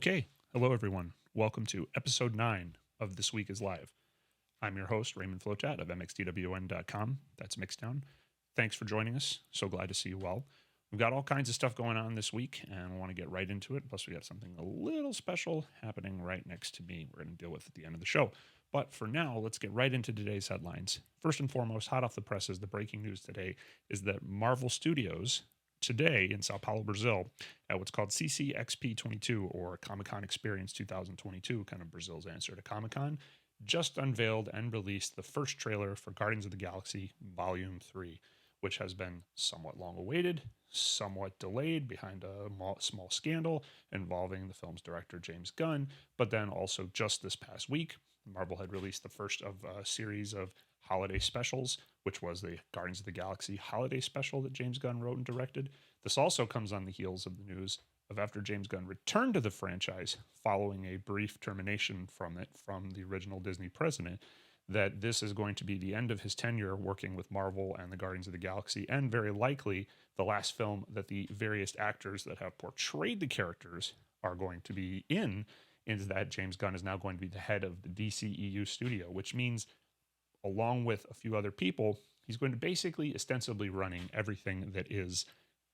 Okay, hello everyone. Welcome to episode 9 of This Week is Live. I'm your host, Raymond Flotat of mxdwn.com. That's Mixdown. Thanks for joining us. So glad to see you all. We've got all kinds of stuff going on this week, and I want to get right into it. Plus, we got something a little special happening right next to me we're going to deal with at the end of the show. But for now, let's get right into today's headlines. First and foremost, hot off the presses, the breaking news today is that Marvel Studios today in Sao Paulo, Brazil, at what's called CCXP22 or Comic Con Experience 2022, kind of Brazil's answer to Comic Con, just unveiled and released the first trailer for Guardians of the Galaxy Volume 3, which has been somewhat long awaited, somewhat delayed behind a small scandal involving the film's director, James Gunn. But then also just this past week, Marvel had released the first of a series of holiday specials, which was the Guardians of the Galaxy holiday special that James Gunn wrote and directed. This also comes on the heels of the news of after James Gunn returned to the franchise following a brief termination from it from the original Disney president, that this is going to be the end of his tenure working with Marvel and the Guardians of the Galaxy, and very likely the last film that the various actors that have portrayed the characters are going to be in, is that James Gunn is now going to be the head of the DCEU studio, which means, along with a few other people, he's going to basically ostensibly running everything that is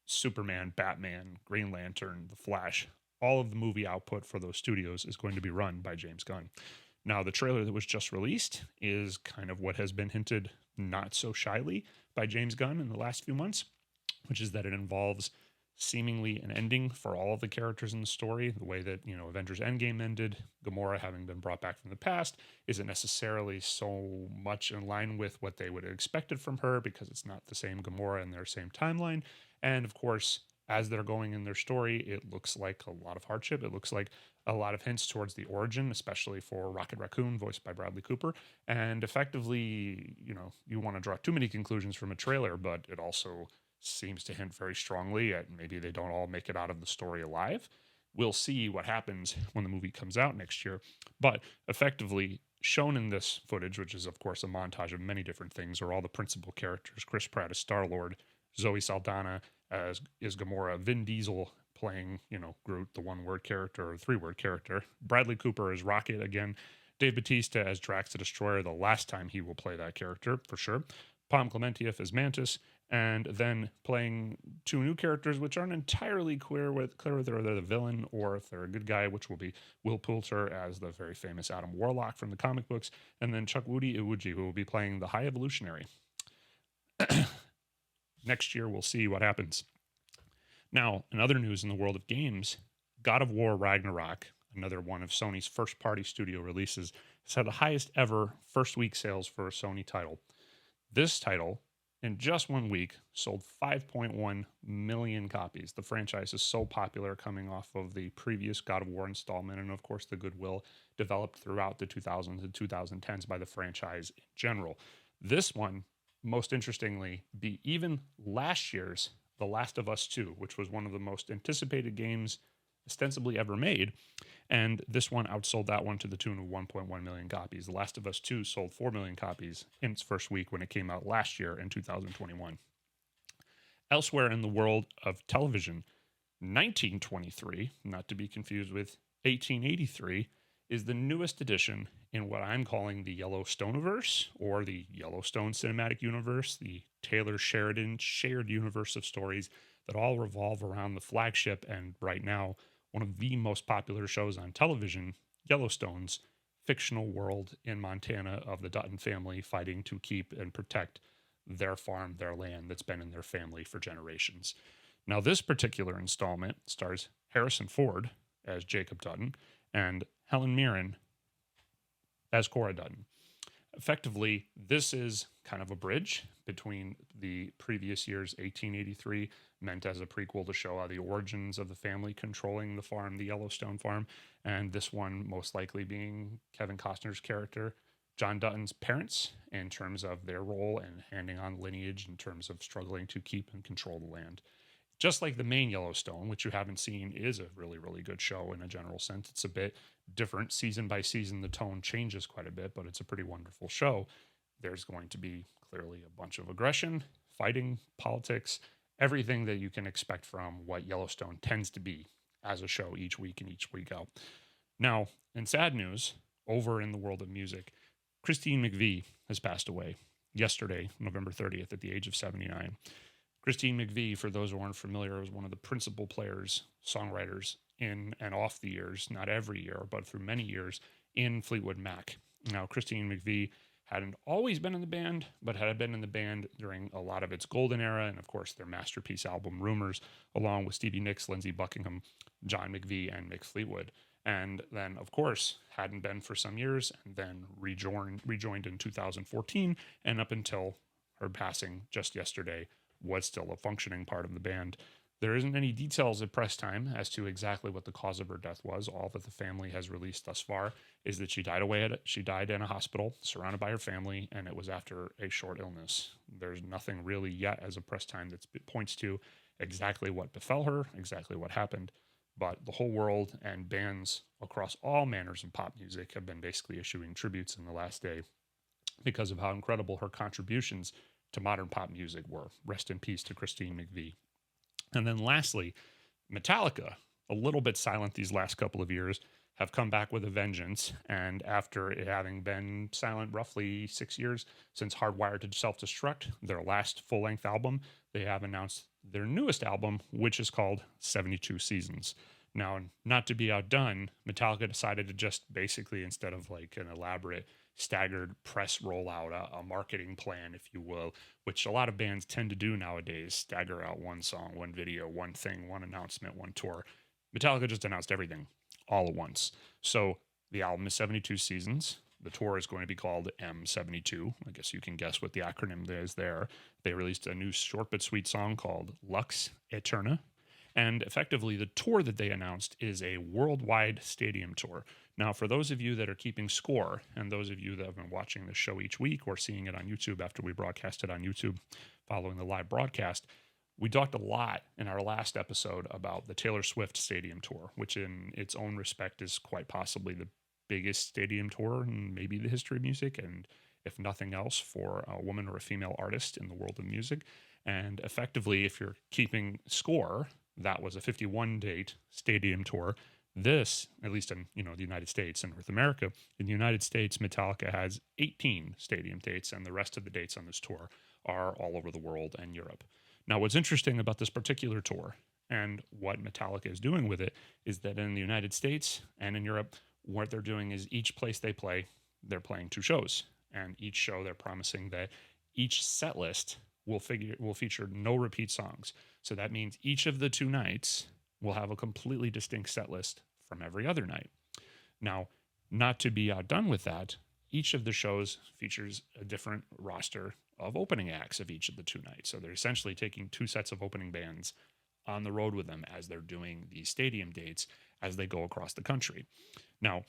Superman, Batman, Green Lantern, The Flash. All of the movie output for those studios is going to be run by James Gunn. Now, the trailer that was just released is kind of what has been hinted not so shyly by James Gunn in the last few months, which is that it involves seemingly an ending for all of the characters in the story, the way that, Avengers Endgame ended, Gamora having been brought back from the past, isn't necessarily so much in line with what they would have expected from her because it's not the same Gamora in their same timeline. And of course, as they're going in their story, it looks like a lot of hardship. It looks like a lot of hints towards the origin, especially for Rocket Raccoon, voiced by Bradley Cooper. And effectively, you want to draw too many conclusions from a trailer, but it also seems to hint very strongly at maybe they don't all make it out of the story alive. We'll see what happens when the movie comes out next year. But effectively, shown in this footage, which is, of course, a montage of many different things, are all the principal characters. Chris Pratt as Star-Lord, Zoe Saldana as is Gamora, Vin Diesel playing, Groot, the one-word character or three-word character, Bradley Cooper as Rocket again, Dave Bautista as Drax the Destroyer, the last time he will play that character, for sure, Pom Klementieff as Mantis, and then playing two new characters, which aren't entirely clear whether they're the villain or if they're a good guy, which will be Will Poulter as the very famous Adam Warlock from the comic books, and then Chukwudi Iwuji, who will be playing the High Evolutionary. Next year, we'll see what happens. Now, in other news in the world of games, God of War Ragnarok, another one of Sony's first-party studio releases, has had the highest ever first-week sales for a Sony title. This title, in just 1 week, sold 5.1 million copies. The franchise is so popular, coming off of the previous God of War installment and, of course, the goodwill developed throughout the 2000s and 2010s by the franchise in general. This one, most interestingly, beat even last year's The Last of Us 2, which was one of the most anticipated games ostensibly ever made. And this one outsold that one to the tune of 1.1 million copies. The Last of Us 2 sold 4 million copies in its first week when it came out last year in 2021. Elsewhere in the world of television, 1923, not to be confused with 1883, is the newest addition in what I'm calling the Yellowstoneverse, or the Yellowstone Cinematic Universe, the Taylor Sheridan shared universe of stories that all revolve around the flagship and right now one of the most popular shows on television, Yellowstone's fictional world in Montana of the Dutton family fighting to keep and protect their farm, their land that's been in their family for generations. Now, this particular installment stars Harrison Ford as Jacob Dutton and Helen Mirren as Cora Dutton. Effectively, this is kind of a bridge between the previous year's 1883, meant as a prequel to show how the origins of the family controlling the farm, the Yellowstone farm, and this one most likely being Kevin Costner's character, John Dutton's parents, in terms of their role and handing on lineage in terms of struggling to keep and control the land. Just like the main Yellowstone, which you haven't seen, is a really, really good show in a general sense. It's a bit different. Season by season, the tone changes quite a bit, but it's a pretty wonderful show. There's going to be clearly a bunch of aggression, fighting, politics, everything that you can expect from what Yellowstone tends to be as a show each week and each week out. Now, in sad news, over in the world of music, Christine McVie has passed away yesterday, November 30th, at the age of 79. Christine McVie, for those who aren't familiar, was one of the principal players, songwriters in and off the years, not every year, but through many years, in Fleetwood Mac. Now, Christine McVie hadn't always been in the band, but had been in the band during a lot of its golden era, and of course their masterpiece album Rumors, along with Stevie Nicks, Lindsey Buckingham, John McVie, and Mick Fleetwood. And then, of course, hadn't been for some years, and then rejoined in 2014, and up until her passing just yesterday, was still a functioning part of the band. There isn't any details at press time as to exactly what the cause of her death was. All that the family has released thus far is that she died in a hospital, surrounded by her family, and it was after a short illness. There's nothing really yet as of press time that points to exactly what befell her, exactly what happened. But the whole world and bands across all manners of pop music have been basically issuing tributes in the last day because of how incredible her contributions to modern pop music were. Rest in peace to Christine McVie. And then lastly, Metallica, a little bit silent these last couple of years, have come back with a vengeance. And after it having been silent roughly 6 years since Hardwired to Self-Destruct, their last full-length album, they have announced their newest album, which is called 72 Seasons. Now, not to be outdone, Metallica decided to just basically, instead of like an elaborate staggered press rollout, a marketing plan, if you will, which a lot of bands tend to do nowadays, stagger out one song, one video, one thing, one announcement, one tour. Metallica just announced everything all at once. So the album is 72 Seasons. The tour is going to be called M72. I guess you can guess what the acronym is there. They released a new short but sweet song called Lux ÄTERNA. And effectively, the tour that they announced is a worldwide stadium tour. Now, for those of you that are keeping score, and those of you that have been watching the show each week or seeing it on YouTube after we broadcast it on YouTube following the live broadcast, we talked a lot in our last episode about the Taylor Swift stadium tour, which in its own respect is quite possibly the biggest stadium tour in maybe the history of music, and if nothing else, for a woman or a female artist in the world of music. And effectively, if you're keeping score, that was a 51-date stadium tour. This, at least in the United States and North America, in the United States, Metallica has 18 stadium dates, and the rest of the dates on this tour are all over the world and Europe. Now, what's interesting about this particular tour and what Metallica is doing with it is that in the United States and in Europe, what they're doing is each place they play, they're playing 2 shows. And each show, they're promising that each set list will feature no repeat songs. So that means each of the 2 nights will have a completely distinct set list from every other night. Now, not to be outdone with that, each of the shows features a different roster of opening acts of each of the 2 nights. So they're essentially taking 2 sets of opening bands on the road with them as they're doing these stadium dates as they go across the country. Now,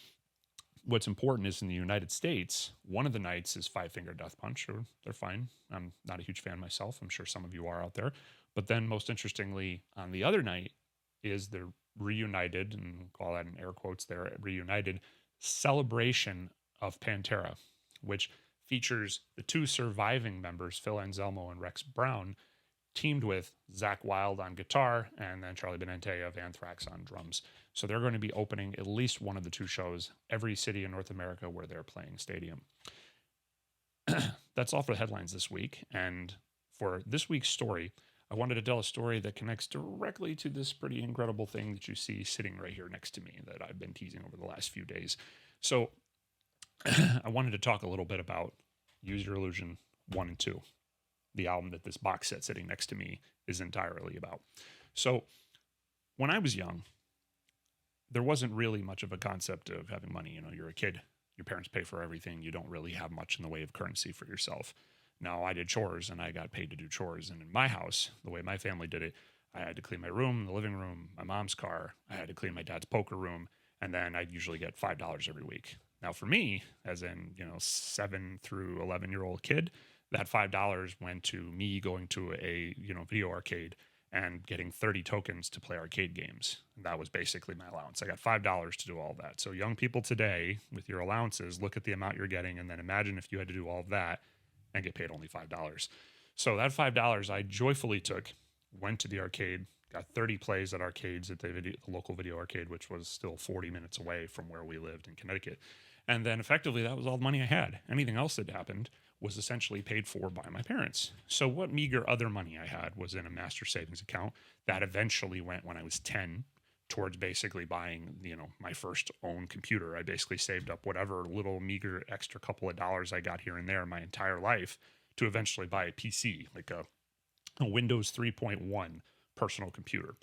what's important is in the United States, one of the nights is Five Finger Death Punch. They're fine. I'm not a huge fan myself. I'm sure some of you are out there. But then most interestingly, on the other night is the reunited, and call that in air quotes there, reunited celebration of Pantera, which features the 2 surviving members, Phil Anselmo and Rex Brown, teamed with Zakk Wylde on guitar and then Charlie Benante of Anthrax on drums. So they're going to be opening at least one of the 2 shows every city in North America where they're playing stadium. That's all for the headlines this week. And for this week's story, I wanted to tell a story that connects directly to this pretty incredible thing that you see sitting right here next to me that I've been teasing over the last few days. So I wanted to talk a little bit about Use Your Illusion 1 and 2, the album that this box set sitting next to me is entirely about. So when I was young, there wasn't really much of a concept of having money. You're a kid, your parents pay for everything. You don't really have much in the way of currency for yourself. Now, I did chores and I got paid to do chores. And in my house, the way my family did it, I had to clean my room, the living room, my mom's car. I had to clean my dad's poker room. And then I'd usually get $5 every week. Now, for me, as in, 7 through 11-year-old kid, that $5 went to me going to a, video arcade and getting 30 tokens to play arcade games. And that was basically my allowance. I got $5 to do all of that. So young people today, with your allowances, look at the amount you're getting and then imagine if you had to do all of that and get paid only $5. So that $5 I joyfully took, went to the arcade, got 30 plays at arcades at the local video arcade, which was still 40 minutes away from where we lived in Connecticut. And then effectively, that was all the money I had. Anything else that happened was essentially paid for by my parents. So what meager other money I had was in a master savings account that eventually went, when I was 10, towards basically buying, my first own computer. I basically saved up whatever little meager extra couple of dollars I got here and there my entire life to eventually buy a PC, like a Windows 3.1 personal computer.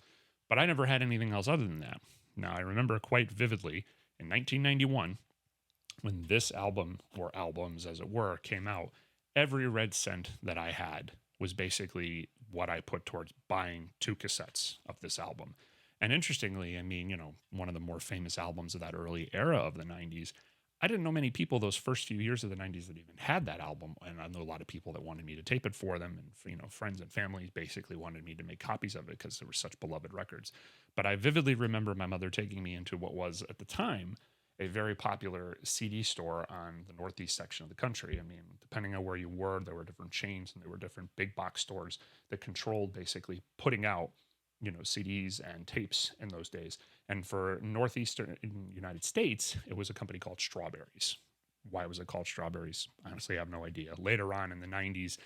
But I never had anything else other than that. Now, I remember quite vividly in 1991, when this album, or albums as it were, came out, every red cent that I had was basically what I put towards buying 2 cassettes of this album. And interestingly, I mean, one of the more famous albums of that early era of the 90s, I didn't know many people those first few years of the 90s that even had that album. And I know a lot of people that wanted me to tape it for them. And, friends and family basically wanted me to make copies of it because they were such beloved records. But I vividly remember my mother taking me into what was, at the time, a very popular CD store on the northeast section of the country. I mean, depending on where you were, there were different chains and there were different big box stores that controlled basically putting out, CDs and tapes in those days. And for northeastern United States, it was a company called Strawberries. Why was it called Strawberries? Honestly, I have no idea. Later on in the 90s,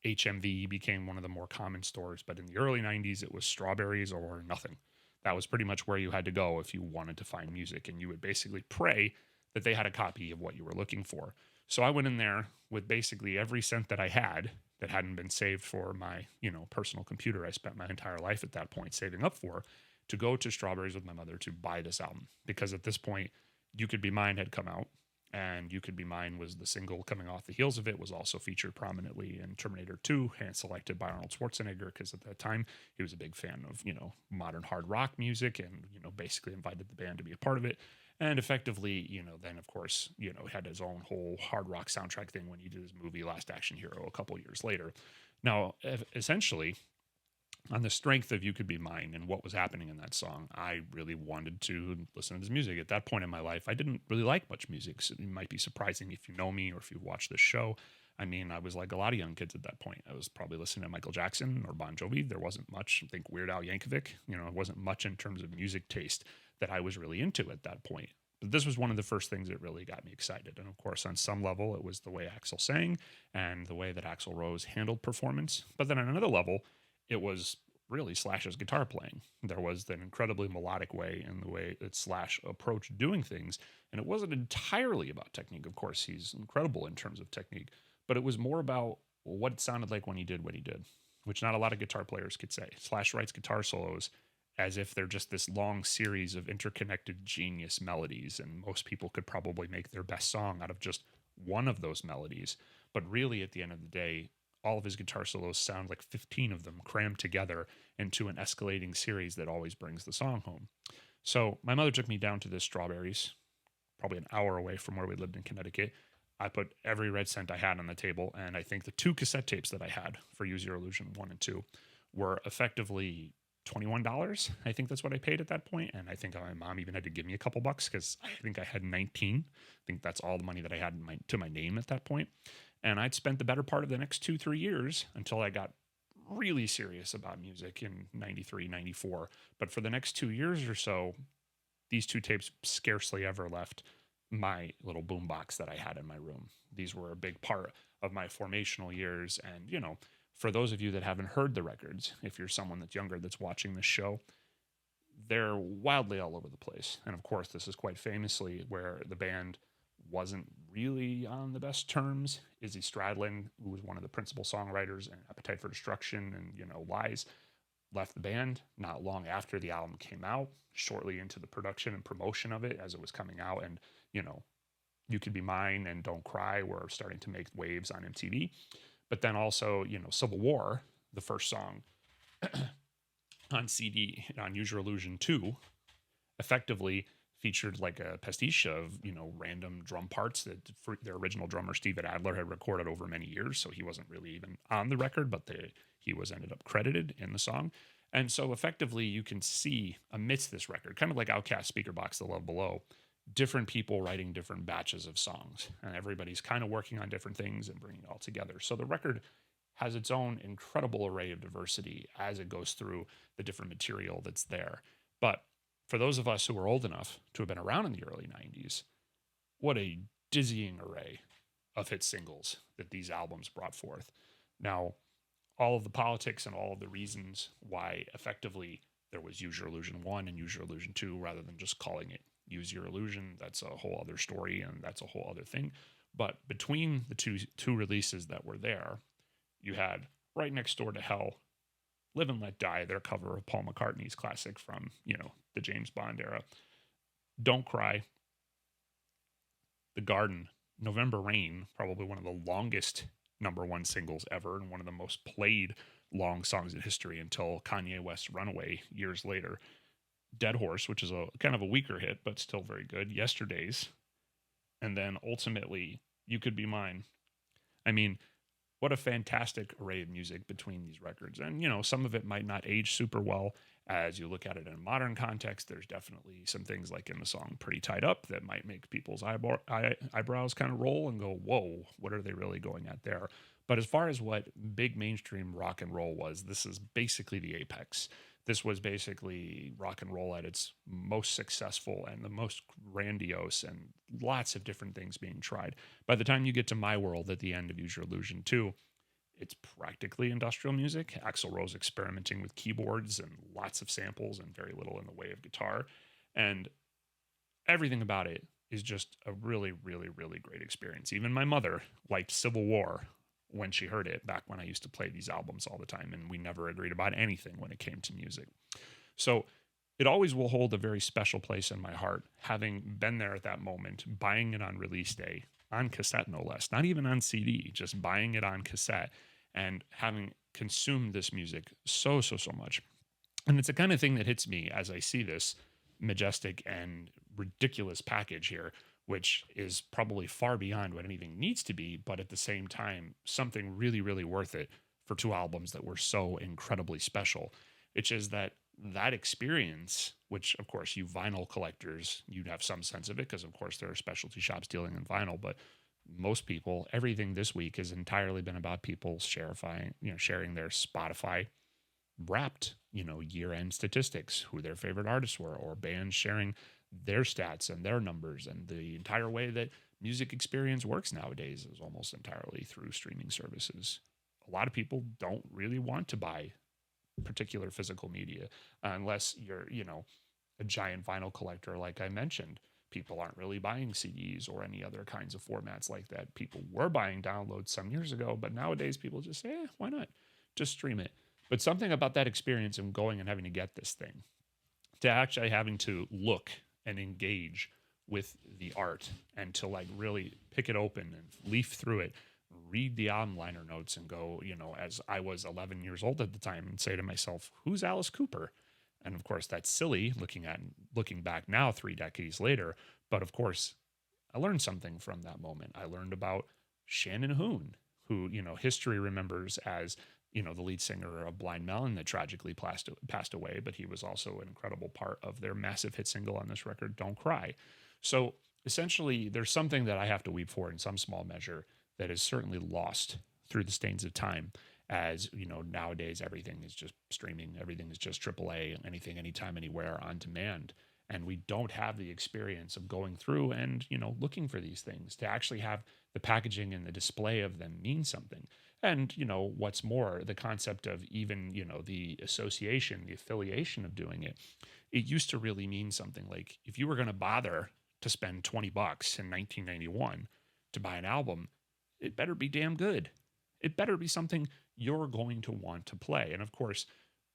HMV became one of the more common stores, but in the early 90s, it was Strawberries or nothing. That was pretty much where you had to go if you wanted to find music, and you would basically pray that they had a copy of what you were looking for. So I went in there with basically every cent that I had that hadn't been saved for my, personal computer I spent my entire life at that point saving up for, to go to Strawberries with my mother to buy this album. Because at this point, You Could Be Mine had come out, and You Could Be Mine was the single coming off the heels of it, was also featured prominently in Terminator 2, hand selected by Arnold Schwarzenegger, because at that time he was a big fan of, modern hard rock music, and, basically invited the band to be a part of it. And effectively, then of course, had his own whole hard rock soundtrack thing when he did his movie Last Action Hero a couple years later. Now, essentially, on the strength of You Could Be Mine and what was happening in that song, I really wanted to listen to this music. At that point in my life, I didn't really like much music. So it might be surprising if you know me or if you've watched this show. I mean, I was like a lot of young kids at that point. I was probably listening to Michael Jackson or Bon Jovi. There wasn't much, I think Weird Al Yankovic. It wasn't much in terms of music taste that I was really into at that point. But this was one of the first things that really got me excited. And of course, on some level, it was the way Axl sang and the way that Axl Rose handled performance. But then on another level, it was really Slash's guitar playing. There was an incredibly melodic way in the way that Slash approached doing things. And it wasn't entirely about technique. Of course, he's incredible in terms of technique, but it was more about what it sounded like when he did what he did, which not a lot of guitar players could say. Slash writes guitar solos as if they're just this long series of interconnected genius melodies, and most people could probably make their best song out of just one of those melodies. But really, at the end of the day, all of his guitar solos sound like 15 of them crammed together into an escalating series that always brings the song home. So my mother took me down to this Strawberries, probably an hour away from where we lived in Connecticut. I put every red cent I had on the table, and I think the 2 cassette tapes that I had for Use Your Illusion 1 and 2 were effectively $21. I think that's what I paid at that point. And I think my mom even had to give me a couple bucks because I think I had 19. I think that's all the money that I had to my name at that point. And I'd spent the better part of the next 2-3 years until I got really serious about music in 93, 94. But for the next 2 years or so, these 2 tapes scarcely ever left my little boombox that I had in my room. These were a big part of my formational years. And, for those of you that haven't heard the records, if you're someone that's younger that's watching this show, they're wildly all over the place. And of course, this is quite famously where the band wasn't really on the best terms. Izzy Stradlin, who was one of the principal songwriters in Appetite for Destruction and, Lies, left the band not long after the album came out, shortly into the production and promotion of it as it was coming out. And, You Could Be Mine and Don't Cry were starting to make waves on MTV. But then also, Civil War, the first song on CD, on Use Your Illusion 2, effectively featured like a pastiche of, random drum parts that their original drummer, Steven Adler, had recorded over many years. So he wasn't really even on the record, but he was ended up credited in the song. And so effectively, you can see amidst this record, kind of like Outkast Speaker Box, The Love Below, different people writing different batches of songs, and everybody's kind of working on different things and bringing it all together. So the record has its own incredible array of diversity as it goes through the different material that's there. But for those of us who are old enough to have been around in the early 90s, what a dizzying array of hit singles that these albums brought forth. Now, all of the politics and all of the reasons why effectively there was Use Your Illusion 1 and Use Your Illusion 2 rather than just calling it Use Your Illusion, that's a whole other story and that's a whole other thing. But between the two releases that were there, you had Right Next Door to Hell, Live and Let Die, their cover of Paul McCartney's classic from, the James Bond era. Don't Cry, The Garden, November Rain, probably one of the longest number one singles ever and one of the most played long songs in history until Kanye West's Runaway years later. Dead Horse, which is a kind of a weaker hit, but still very good. Yesterdays. And then ultimately, You Could Be Mine. I mean, what a fantastic array of music between these records. And, some of it might not age super well as you look at it in a modern context. There's definitely some things like in the song Pretty Tied Up that might make people's eyebrows kind of roll and go, whoa, what are they really going at there? But as far as what big mainstream rock and roll was, this is basically the apex. This was basically rock and roll at its most successful and the most grandiose, and lots of different things being tried. By the time you get to My World at the end of Use Your Illusion 2, it's practically industrial music. Axl Rose experimenting with keyboards and lots of samples and very little in the way of guitar. And everything about it is just a really, really, really great experience. Even my mother liked Civil War when she heard it back when I used to play these albums all the time, and we never agreed about anything when it came to music. So it always will hold a very special place in my heart, having been there at that moment, buying it on release day, on cassette no less, not even on CD, just buying it on cassette and having consumed this music so much. And it's the kind of thing that hits me as I see this majestic and ridiculous package here, which is probably far beyond what anything needs to be, but at the same time, something really, really worth it for two albums that were so incredibly special. It's just that experience, which of course you vinyl collectors, you'd have some sense of it because of course there are specialty shops dealing in vinyl, but most people, everything this week has entirely been about people sharing their Spotify Wrapped, year-end statistics, who their favorite artists were, or bands sharing their stats and their numbers. And the entire way that music experience works nowadays is almost entirely through streaming services. A lot of people don't really want to buy particular physical media unless you're, a giant vinyl collector, like I mentioned. People aren't really buying CDs or any other kinds of formats like that. People were buying downloads some years ago, but nowadays people just say, why not? Just stream it. But something about that experience of going and having to get this thing, to actually having to look and engage with the art and to really pick it open and leaf through it, read the album liner notes and go, as I was 11 years old at the time, and say to myself, who's Alice Cooper? And of course, that's silly looking back now 3 decades later. But of course, I learned something from that moment. I learned about Shannon Hoon, who, history remembers as, the lead singer of Blind Melon that tragically passed away, but he was also an incredible part of their massive hit single on this record, Don't Cry. So essentially, there's something that I have to weep for in some small measure that is certainly lost through the stains of time. As nowadays everything is just streaming, everything is just AAA, anything, anytime, anywhere, on demand. And we don't have the experience of going through and, looking for these things, to actually have the packaging and the display of them mean something. And, what's more, the concept of even, the association, the affiliation of doing it, it used to really mean something. Like if you were going to bother to spend $20 in 1991 to buy an album, it better be damn good. It better be something you're going to want to play. And of course,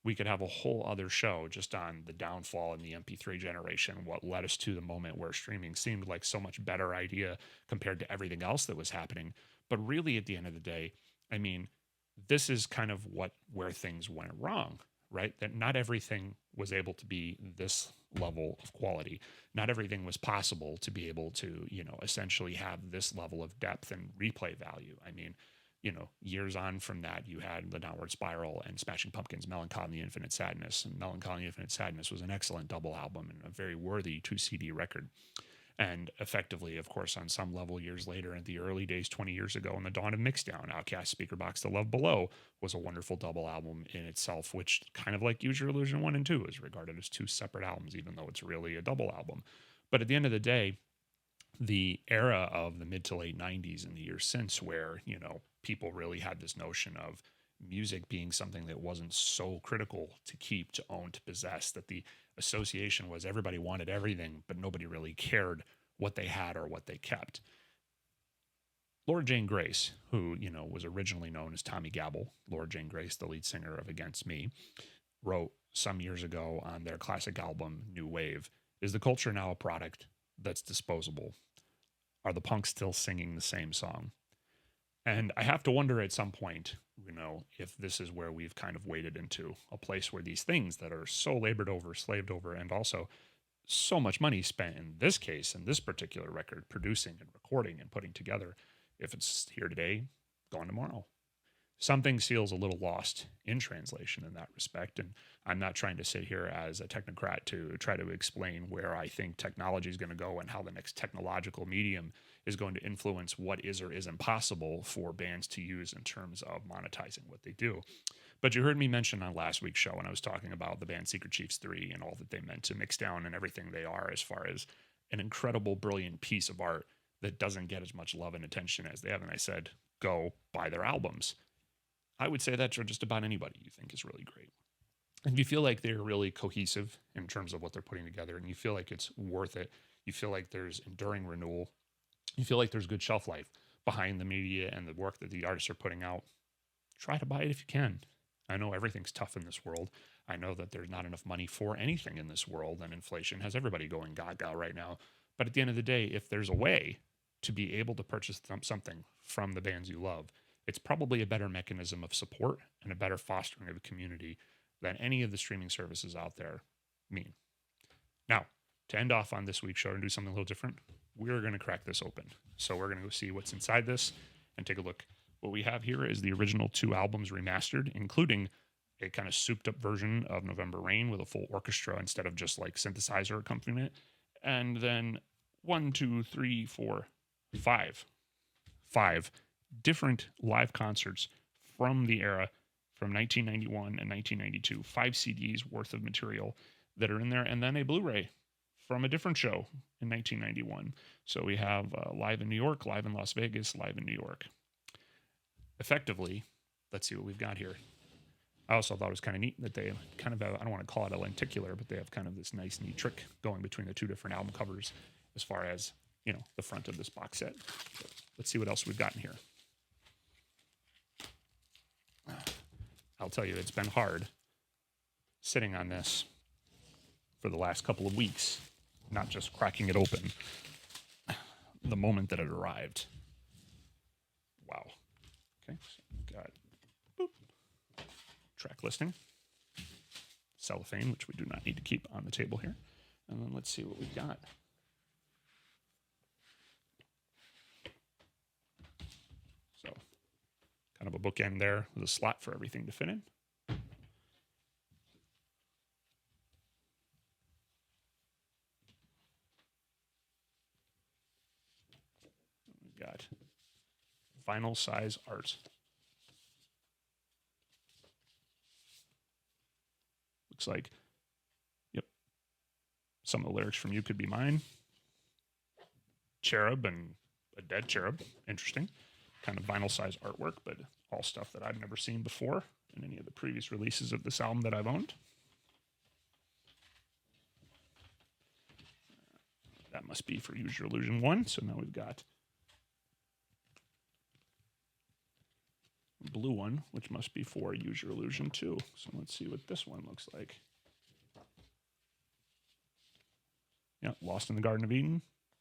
we could have a whole other show just on the downfall in the MP3 generation, what led us to the moment where streaming seemed like so much better idea compared to everything else that was happening. But really, at the end of the day, I mean, this is kind of where things went wrong, right? That not everything was able to be this level of quality. Not everything was possible to be able to, essentially have this level of depth and replay value. I mean, years on from that, you had The Downward Spiral and Smashing Pumpkins' Melancholy and Infinite Sadness. And Melancholy and Infinite Sadness was an excellent double album and a very worthy 2 CD record. And effectively, of course, on some level, years later, in the early days, 20 years ago, in the dawn of Mixdown, Outkast Speaker Box The Love Below was a wonderful double album in itself, which, kind of like Use Your Illusion 1 and 2, is regarded as two separate albums, even though it's really a double album. But at the end of the day, the era of the mid to late 90s and the years since, where, people really had this notion of music being something that wasn't so critical to keep, to own, to possess, that the association was everybody wanted everything, but nobody really cared what they had or what they kept. Laura Jane Grace, who, was originally known as Tommy Gabble, Laura Jane Grace, the lead singer of Against Me, wrote some years ago on their classic album, New Wave, "Is the culture now a product that's disposable? Are the punks still singing the same song?" And I have to wonder at some point, if this is where we've kind of waded into a place where these things that are so labored over, slaved over, and also so much money spent in this case, in this particular record, producing and recording and putting together, if it's here today, gone tomorrow. Something feels a little lost in translation in that respect. And I'm not trying to sit here as a technocrat to try to explain where I think technology is going to go and how the next technological medium is going to influence what is or isn't possible for bands to use in terms of monetizing what they do. But you heard me mention on last week's show when I was talking about the band Secret Chiefs 3 and all that they meant to Mixdown and everything they are, as far as an incredible, brilliant piece of art that doesn't get as much love and attention as they have. And I said, go buy their albums. I would say that to just about anybody you think is really great. And you feel like they're really cohesive in terms of what they're putting together, and you feel like it's worth it. You feel like there's enduring renewal. You feel like there's good shelf life behind the media and the work that the artists are putting out. Try to buy it if you can. I know everything's tough in this world. I know that there's not enough money for anything in this world, and inflation has everybody going gaga right now. But at the end of the day, if there's a way to be able to purchase something from the bands you love, it's probably a better mechanism of support and a better fostering of a community than any of the streaming services out there mean. Now, to end off on this week's show and do something a little different, we're going to crack this open. So we're going to go see what's inside this and take a look. What we have here is the original two albums remastered, including a kind of souped up version of November Rain with a full orchestra instead of just like synthesizer accompaniment. And then 5 different live concerts from the era from 1991 and 1992, 5 CDs worth of material that are in there, and then a Blu-ray from a different show in 1991. So we have Live in New York, Live in Las Vegas, Live in New York. Effectively, let's see what we've got here. I also thought it was kind of neat that they kind of have, I don't want to call it a lenticular, but they have kind of this nice, neat trick going between the two different album covers as far as, the front of this box set. So let's see what else we've got in here. I'll tell you, it's been hard sitting on this for the last couple of weeks, not just cracking it open the moment that it arrived. Wow. Okay, so we've got track listing, cellophane, which we do not need to keep on the table here. And then let's see what we've got. So, kind of a bookend there with a slot for everything to fit in. We've got vinyl size art. Looks like, yep, some of the lyrics from You Could Be Mine. Cherub and a dead cherub. Interesting. Kind of vinyl size artwork, but all stuff that I've never seen before in any of the previous releases of this album that I've owned. That must be for Use Your Illusion 1. So now we've got blue one, which must be for Use Your Illusion 2. So let's see what this one looks like. Yeah, Lost in the Garden of Eden.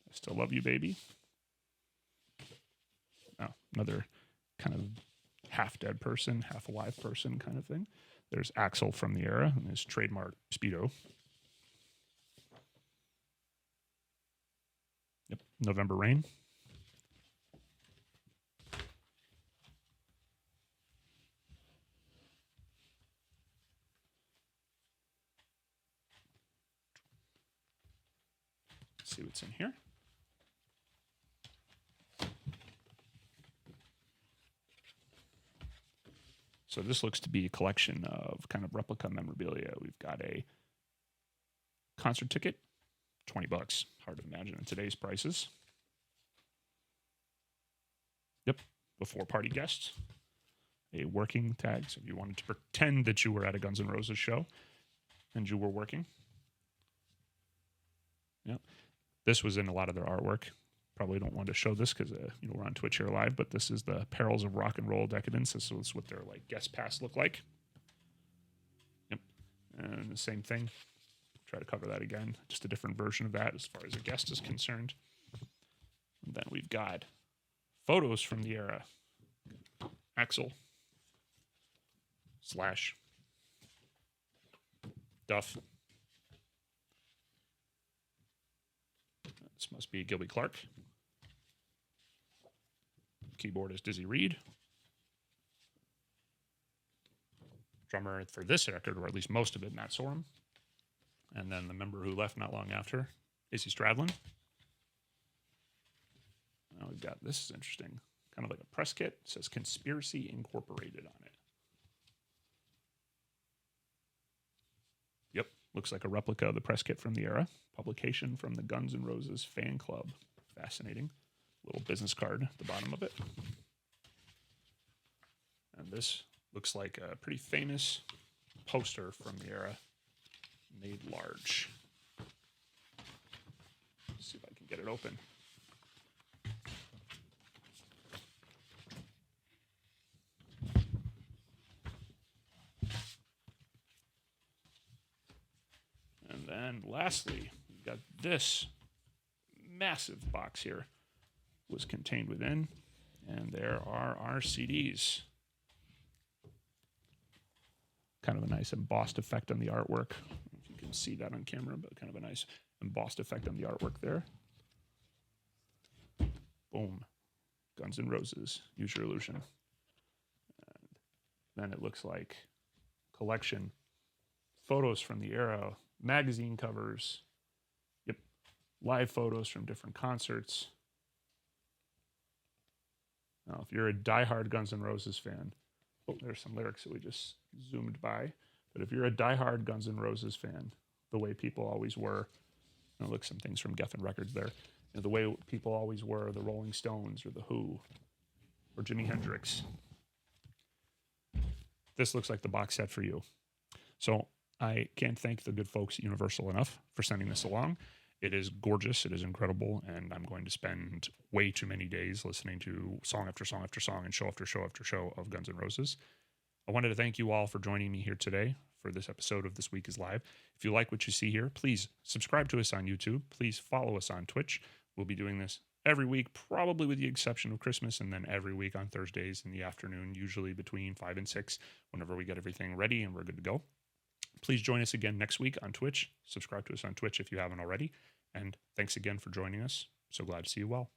I Still Love You, Baby. Oh, another kind of half-dead person, half-alive person kind of thing. There's Axel from the era and his trademark Speedo. Yep, November Rain. Let's see what's in here. So this looks to be a collection of kind of replica memorabilia. We've got a concert ticket, $20. Hard to imagine in today's prices. Yep, before party guests. A working tag, so if you wanted to pretend that you were at a Guns N' Roses show and you were working. Yep. This was in a lot of their artwork. Probably don't want to show this because we're on Twitch here live, but this is the Perils of Rock and Roll Decadence. This is what their like guest pass look like. Yep. And the same thing. Try to cover that again. Just a different version of that as far as a guest is concerned. And then we've got photos from the era. Axl / Duff. This must be Gilby Clarke. Keyboard is Dizzy Reed. Drummer for this record, or at least most of it, Matt Sorum. And then the member who left not long after, Izzy Stradlin. Now we've got, this is interesting, kind of like a press kit. It says Conspiracy Incorporated on it. Yep, looks like a replica of the press kit from the era. Publication from the Guns N' Roses fan club. Fascinating. Little business card at the bottom of it. And this looks like a pretty famous poster from the era, made large. Let's see if I can get it open. And then lastly, we've got this massive box here. Was contained within, and there are our CDs. Kind of a nice embossed effect on the artwork. I don't know if you can see that on camera, but kind of a nice embossed effect on the artwork there. Boom. Guns N' Roses, Use Your Illusion. And then it looks like collection photos from the era, magazine covers, yep, live photos from different concerts. Now, if you're a diehard Guns N' Roses fan, oh, there's some lyrics that we just zoomed by. But if you're a diehard Guns N' Roses fan, the way people always were, look, some things from Geffen Records there. The way people always were, the Rolling Stones or the Who or Jimi Hendrix. This looks like the box set for you. So I can't thank the good folks at Universal enough for sending this along. It is gorgeous. It is incredible. And I'm going to spend way too many days listening to song after song after song and show after show after show of Guns N' Roses. I wanted to thank you all for joining me here today for this episode of This Week is Live. If you like what you see here, please subscribe to us on YouTube. Please follow us on Twitch. We'll be doing this every week, probably with the exception of Christmas, and then every week on Thursdays in the afternoon, usually between 5 and 6, whenever we get everything ready and we're good to go. Please join us again next week on Twitch. Subscribe to us on Twitch if you haven't already. And thanks again for joining us. So glad to see you well.